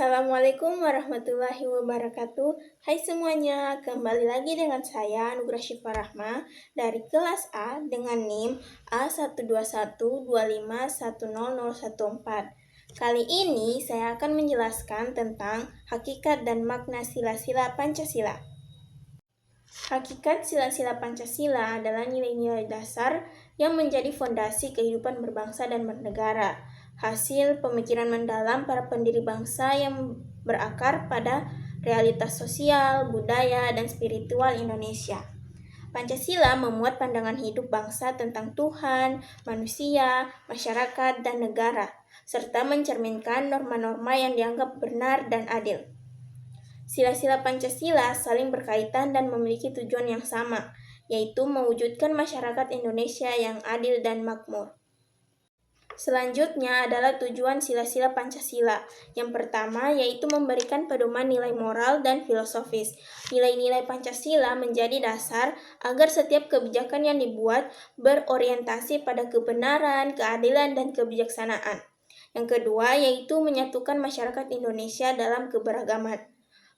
Assalamualaikum warahmatullahi wabarakatuh. Hai semuanya, kembali lagi dengan saya Nugrah Syifa Rahma dari kelas A dengan NIM A12125100114. Kali ini saya akan menjelaskan tentang hakikat dan makna sila-sila Pancasila. Hakikat sila-sila Pancasila adalah nilai-nilai dasar yang menjadi fondasi kehidupan berbangsa dan bernegara. Hasil pemikiran mendalam para pendiri bangsa yang berakar pada realitas sosial, budaya, dan spiritual Indonesia. Pancasila memuat pandangan hidup bangsa tentang Tuhan, manusia, masyarakat, dan negara, serta mencerminkan norma-norma yang dianggap benar dan adil. Sila-sila Pancasila saling berkaitan dan memiliki tujuan yang sama, yaitu mewujudkan masyarakat Indonesia yang adil dan makmur. Selanjutnya adalah tujuan sila-sila Pancasila. Yang pertama yaitu memberikan pedoman nilai moral dan filosofis. Nilai-nilai Pancasila menjadi dasar agar setiap kebijakan yang dibuat berorientasi pada kebenaran, keadilan, dan kebijaksanaan. Yang kedua yaitu menyatukan masyarakat Indonesia dalam keberagaman.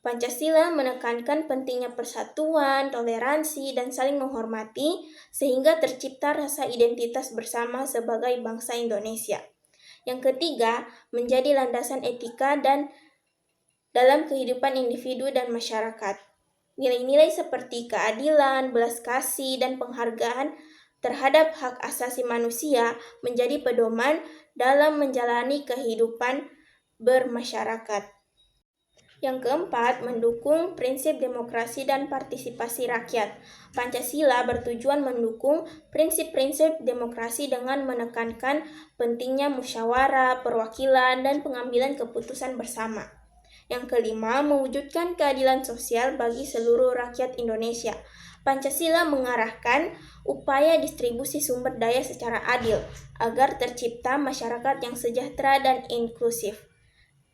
Pancasila menekankan pentingnya persatuan, toleransi, dan saling menghormati sehingga tercipta rasa identitas bersama sebagai bangsa Indonesia. Yang ketiga, menjadi landasan etika dan dalam kehidupan individu dan masyarakat. Nilai-nilai seperti keadilan, belas kasih, dan penghargaan terhadap hak asasi manusia menjadi pedoman dalam menjalani kehidupan bermasyarakat. Yang keempat, mendukung prinsip demokrasi dan partisipasi rakyat. Pancasila bertujuan mendukung prinsip-prinsip demokrasi dengan menekankan pentingnya musyawarah, perwakilan, dan pengambilan keputusan bersama. Yang kelima, mewujudkan keadilan sosial bagi seluruh rakyat Indonesia. Pancasila mengarahkan upaya distribusi sumber daya secara adil agar tercipta masyarakat yang sejahtera dan inklusif.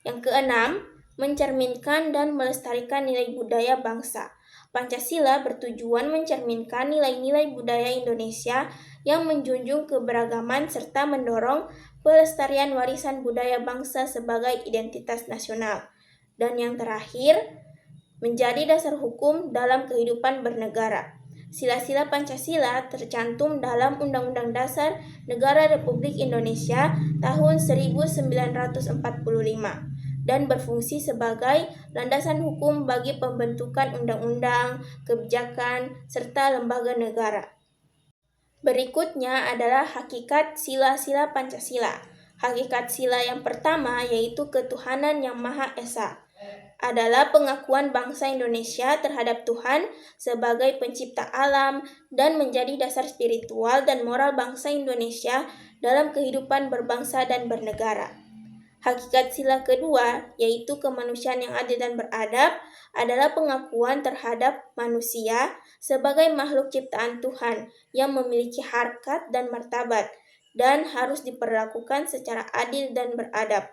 Yang keenam, mencerminkan dan melestarikan nilai budaya bangsa. Pancasila bertujuan mencerminkan nilai-nilai budaya Indonesia yang menjunjung keberagaman serta mendorong pelestarian warisan budaya bangsa sebagai identitas nasional. Dan yang terakhir, menjadi dasar hukum dalam kehidupan bernegara. Sila-sila Pancasila tercantum dalam Undang-Undang Dasar Negara Republik Indonesia tahun 1945. Dan berfungsi sebagai landasan hukum bagi pembentukan undang-undang, kebijakan, serta lembaga negara. Berikutnya adalah hakikat sila-sila Pancasila. Hakikat sila yang pertama yaitu ketuhanan yang Maha Esa. Adalah pengakuan bangsa Indonesia terhadap Tuhan sebagai pencipta alam dan menjadi dasar spiritual dan moral bangsa Indonesia dalam kehidupan berbangsa dan bernegara. Hakikat sila kedua, yaitu kemanusiaan yang adil dan beradab, adalah pengakuan terhadap manusia sebagai makhluk ciptaan Tuhan yang memiliki harkat dan martabat dan harus diperlakukan secara adil dan beradab.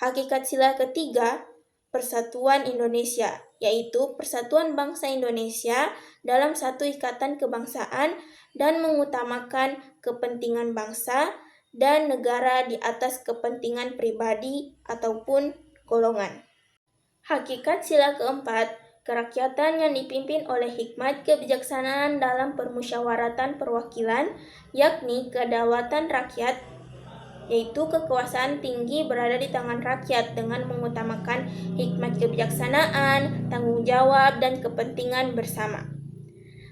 Hakikat sila ketiga, persatuan Indonesia, yaitu persatuan bangsa Indonesia dalam satu ikatan kebangsaan dan mengutamakan kepentingan bangsa dan negara di atas kepentingan pribadi ataupun golongan. Hakikat sila keempat, kerakyatan yang dipimpin oleh hikmat kebijaksanaan dalam permusyawaratan perwakilan, yakni kedaulatan rakyat, yaitu kekuasaan tinggi berada di tangan rakyat dengan mengutamakan hikmat kebijaksanaan, tanggung jawab, dan kepentingan bersama.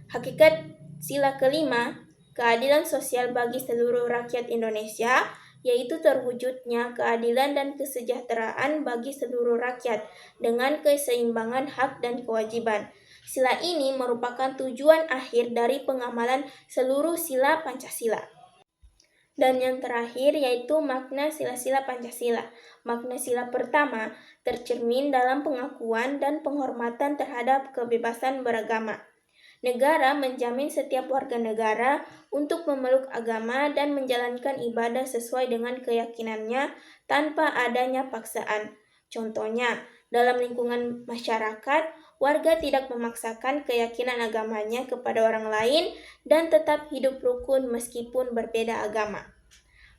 Hakikat sila kelima, keadilan sosial bagi seluruh rakyat Indonesia, yaitu terwujudnya keadilan dan kesejahteraan bagi seluruh rakyat dengan keseimbangan hak dan kewajiban. Sila ini merupakan tujuan akhir dari pengamalan seluruh sila Pancasila. Dan yang terakhir yaitu makna sila-sila Pancasila. Makna sila pertama tercermin dalam pengakuan dan penghormatan terhadap kebebasan beragama. Negara menjamin setiap warga negara untuk memeluk agama dan menjalankan ibadah sesuai dengan keyakinannya tanpa adanya paksaan. Contohnya, dalam lingkungan masyarakat, warga tidak memaksakan keyakinan agamanya kepada orang lain dan tetap hidup rukun meskipun berbeda agama.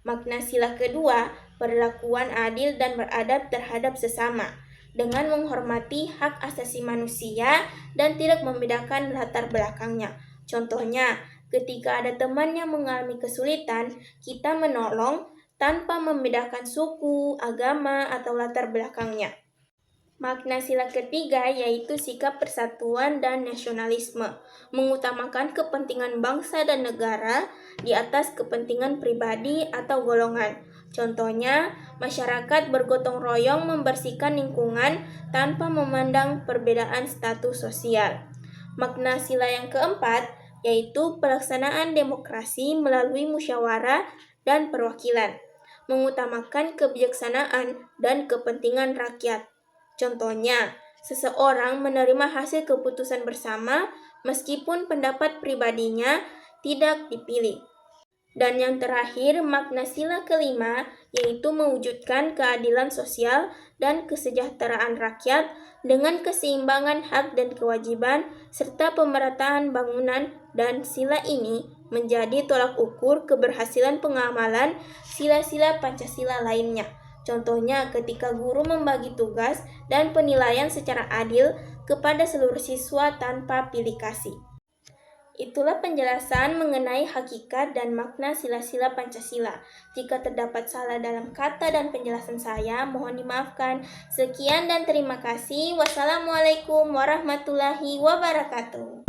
Makna sila kedua, perlakuan adil dan beradab terhadap sesama, dengan menghormati hak asasi manusia dan tidak membedakan latar belakangnya. Contohnya, ketika ada teman yang mengalami kesulitan, kita menolong tanpa membedakan suku, agama, atau latar belakangnya. Makna sila ketiga yaitu sikap persatuan dan nasionalisme, mengutamakan kepentingan bangsa dan negara di atas kepentingan pribadi atau golongan. Contohnya, masyarakat bergotong royong membersihkan lingkungan tanpa memandang perbedaan status sosial. Makna sila yang keempat yaitu pelaksanaan demokrasi melalui musyawarah dan perwakilan, mengutamakan kebijaksanaan dan kepentingan rakyat. Contohnya, seseorang menerima hasil keputusan bersama meskipun pendapat pribadinya tidak dipilih. Dan yang terakhir, makna sila kelima yaitu mewujudkan keadilan sosial dan kesejahteraan rakyat dengan keseimbangan hak dan kewajiban serta pemerataan bangunan, dan sila ini menjadi tolak ukur keberhasilan pengamalan sila-sila Pancasila lainnya. Contohnya ketika guru membagi tugas dan penilaian secara adil kepada seluruh siswa tanpa pilih kasih. Itulah penjelasan mengenai hakikat dan makna sila-sila Pancasila. Jika terdapat salah dalam kata dan penjelasan saya, mohon dimaafkan. Sekian dan terima kasih. Wassalamualaikum warahmatullahi wabarakatuh.